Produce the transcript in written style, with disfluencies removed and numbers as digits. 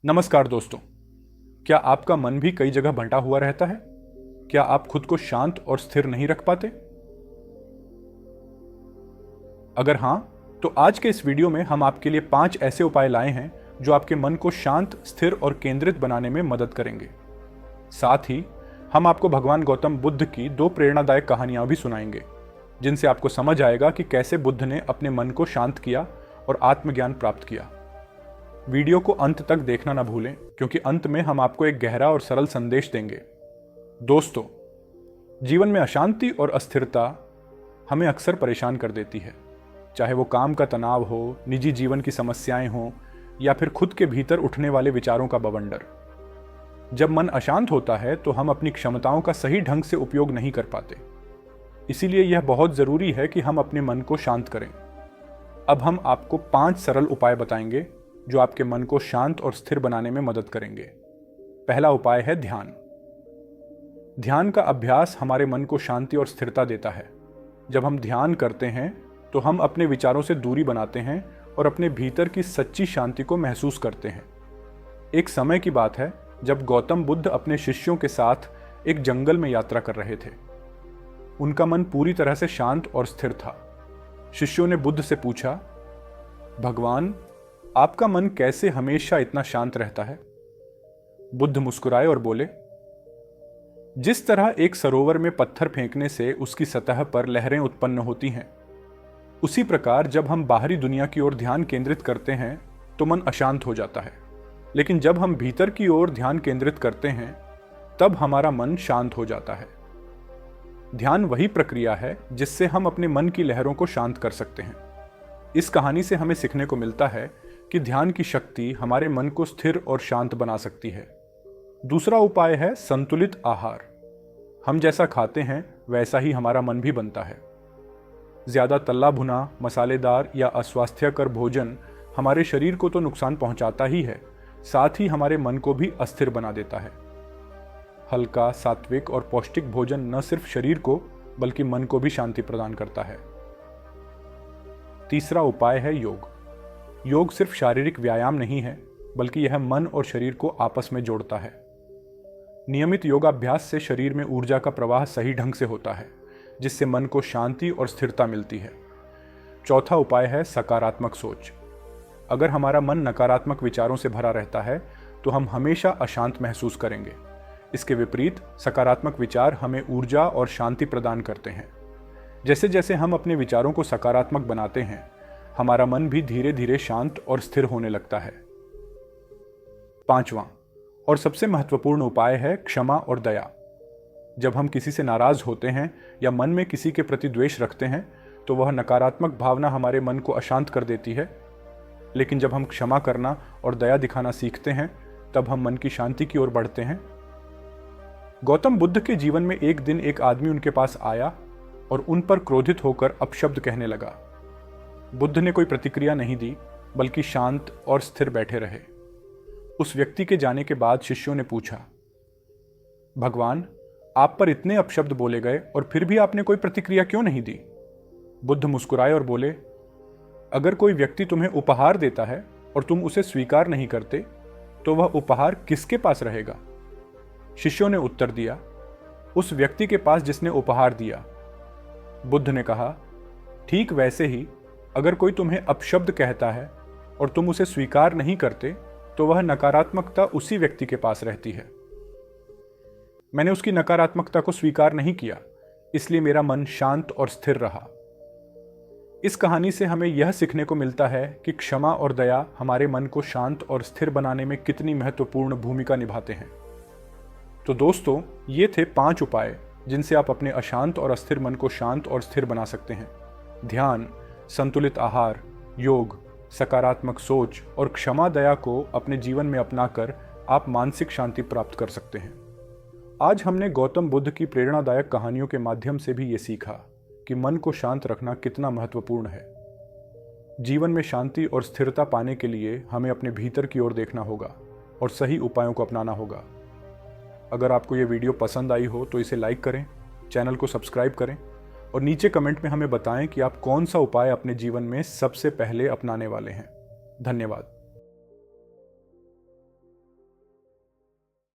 नमस्कार दोस्तों, क्या आपका मन भी कई जगह बंटा हुआ रहता है? क्या आप खुद को शांत और स्थिर नहीं रख पाते? अगर हां, तो आज के इस वीडियो में हम आपके लिए 5 ऐसे उपाय लाए हैं जो आपके मन को शांत, स्थिर और केंद्रित बनाने में मदद करेंगे। साथ ही हम आपको भगवान गौतम बुद्ध की 2 प्रेरणादायक कहानियां भी सुनाएंगे, जिनसे आपको समझ आएगा कि कैसे बुद्ध ने अपने मन को शांत किया और आत्मज्ञान प्राप्त किया। वीडियो को अंत तक देखना ना भूलें, क्योंकि अंत में हम आपको एक गहरा और सरल संदेश देंगे। दोस्तों, जीवन में अशांति और अस्थिरता हमें अक्सर परेशान कर देती है, चाहे वो काम का तनाव हो, निजी जीवन की समस्याएं हों या फिर खुद के भीतर उठने वाले विचारों का बवंडर। जब मन अशांत होता है तो हम अपनी क्षमताओं का सही ढंग से उपयोग नहीं कर पाते। इसीलिए यह बहुत जरूरी है कि हम अपने मन को शांत करें। अब हम आपको 5 सरल उपाय बताएंगे जो आपके मन को शांत और स्थिर बनाने में मदद करेंगे। पहला उपाय है ध्यान। ध्यान का अभ्यास हमारे मन को शांति और स्थिरता देता है। जब हम ध्यान करते हैं तो हम अपने विचारों से दूरी बनाते हैं और अपने भीतर की सच्ची शांति को महसूस करते हैं। एक समय की बात है जब गौतम बुद्ध अपने शिष्यों के साथ एक जंगल में यात्रा कर रहे थे। उनका मन पूरी तरह से शांत और स्थिर था। शिष्यों ने बुद्ध से पूछा, भगवान, आपका मन कैसे हमेशा इतना शांत रहता है? बुद्ध मुस्कुराए और बोले, जिस तरह एक सरोवर में पत्थर फेंकने से उसकी सतह पर लहरें उत्पन्न होती हैं, उसी प्रकार जब हम बाहरी दुनिया की ओर ध्यान केंद्रित करते हैं तो मन अशांत हो जाता है। लेकिन जब हम भीतर की ओर ध्यान केंद्रित करते हैं तब हमारा मन शांत हो जाता है। ध्यान वही प्रक्रिया है जिससे हम अपने मन की लहरों को शांत कर सकते हैं। इस कहानी से हमें सीखने को मिलता है कि ध्यान की शक्ति हमारे मन को स्थिर और शांत बना सकती है। दूसरा उपाय है संतुलित आहार। हम जैसा खाते हैं वैसा ही हमारा मन भी बनता है। ज्यादा तला भुना, मसालेदार या अस्वास्थ्यकर भोजन हमारे शरीर को तो नुकसान पहुंचाता ही है, साथ ही हमारे मन को भी अस्थिर बना देता है। हल्का, सात्विक और पौष्टिक भोजन न सिर्फ शरीर को बल्कि मन को भी शांति प्रदान करता है। तीसरा उपाय है योग। योग सिर्फ शारीरिक व्यायाम नहीं है, बल्कि यह मन और शरीर को आपस में जोड़ता है। नियमित योगाभ्यास से शरीर में ऊर्जा का प्रवाह सही ढंग से होता है, जिससे मन को शांति और स्थिरता मिलती है। चौथा उपाय है सकारात्मक सोच। अगर हमारा मन नकारात्मक विचारों से भरा रहता है तो हम हमेशा अशांत महसूस करेंगे। इसके विपरीत सकारात्मक विचार हमें ऊर्जा और शांति प्रदान करते हैं। जैसे जैसे हम अपने विचारों को सकारात्मक बनाते हैं, हमारा मन भी धीरे धीरे शांत और स्थिर होने लगता है। पांचवां और सबसे महत्वपूर्ण उपाय है क्षमा और दया। जब हम किसी से नाराज होते हैं या मन में किसी के प्रति द्वेष रखते हैं तो वह नकारात्मक भावना हमारे मन को अशांत कर देती है। लेकिन जब हम क्षमा करना और दया दिखाना सीखते हैं तब हम मन की शांति की ओर बढ़ते हैं। गौतम बुद्ध के जीवन में एक दिन एक आदमी उनके पास आया और उन पर क्रोधित होकर अपशब्द कहने लगा। बुद्ध ने कोई प्रतिक्रिया नहीं दी, बल्कि शांत और स्थिर बैठे रहे। उस व्यक्ति के जाने के बाद शिष्यों ने पूछा, भगवान, आप पर इतने अपशब्द बोले गए और फिर भी आपने कोई प्रतिक्रिया क्यों नहीं दी? बुद्ध मुस्कुराए और बोले, अगर कोई व्यक्ति तुम्हें उपहार देता है और तुम उसे स्वीकार नहीं करते तो वह उपहार किसके पास रहेगा? शिष्यों ने उत्तर दिया, उस व्यक्ति के पास जिसने उपहार दिया। बुद्ध ने कहा, ठीक वैसे ही अगर कोई तुम्हें अपशब्द कहता है और तुम उसे स्वीकार नहीं करते तो वह नकारात्मकता उसी व्यक्ति के पास रहती है। मैंने उसकी नकारात्मकता को स्वीकार नहीं किया, इसलिए मेरा मन शांत और स्थिर रहा। इस कहानी से हमें यह सीखने को मिलता है कि क्षमा और दया हमारे मन को शांत और स्थिर बनाने में कितनी महत्वपूर्ण भूमिका निभाते हैं। तो दोस्तों, ये थे 5 उपाय जिनसे आप अपने अशांत और अस्थिर मन को शांत और स्थिर बना सकते हैं। ध्यान, संतुलित आहार, योग, सकारात्मक सोच और क्षमा दया को अपने जीवन में अपनाकर आप मानसिक शांति प्राप्त कर सकते हैं। आज हमने गौतम बुद्ध की प्रेरणादायक कहानियों के माध्यम से भी ये सीखा कि मन को शांत रखना कितना महत्वपूर्ण है। जीवन में शांति और स्थिरता पाने के लिए हमें अपने भीतर की ओर देखना होगा और सही उपायों को अपनाना होगा। अगर आपको ये वीडियो पसंद आई हो तो इसे लाइक करें, चैनल को सब्सक्राइब करें और नीचे कमेंट में हमें बताएं कि आप कौन सा उपाय अपने जीवन में सबसे पहले अपनाने वाले हैं। धन्यवाद।